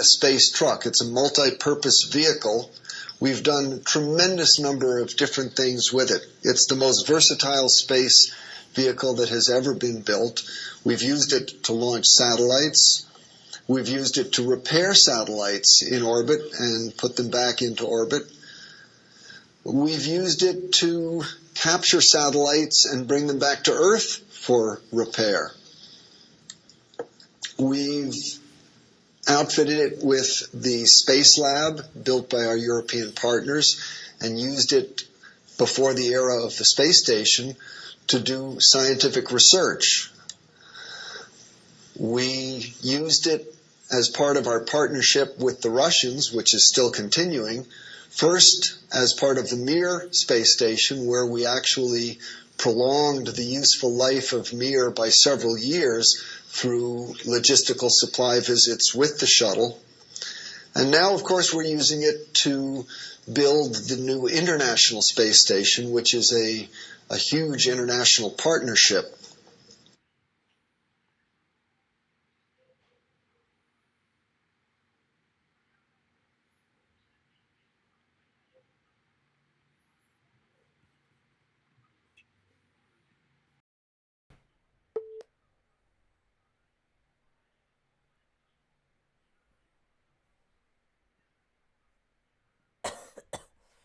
a space truck. It's a multi-purpose vehicle. We've done a tremendous number of different things with it. It's the most versatile space vehicle that has ever been built. We've used it to launch satellites. We've used it to repair satellites in orbit and put them back into orbit. We've used it to capture satellites and bring them back to Earth for repair. We've outfitted it with the Space Lab built by our European partners and used it before the era of the space station to do scientific research. We used it as part of our partnership with the Russians, which is still continuing, first as part of the Mir space station, where we actually prolonged the useful life of Mir by several years through logistical supply visits with the shuttle. And now, of course, we're using it to build the new International Space Station, which is a huge international partnership.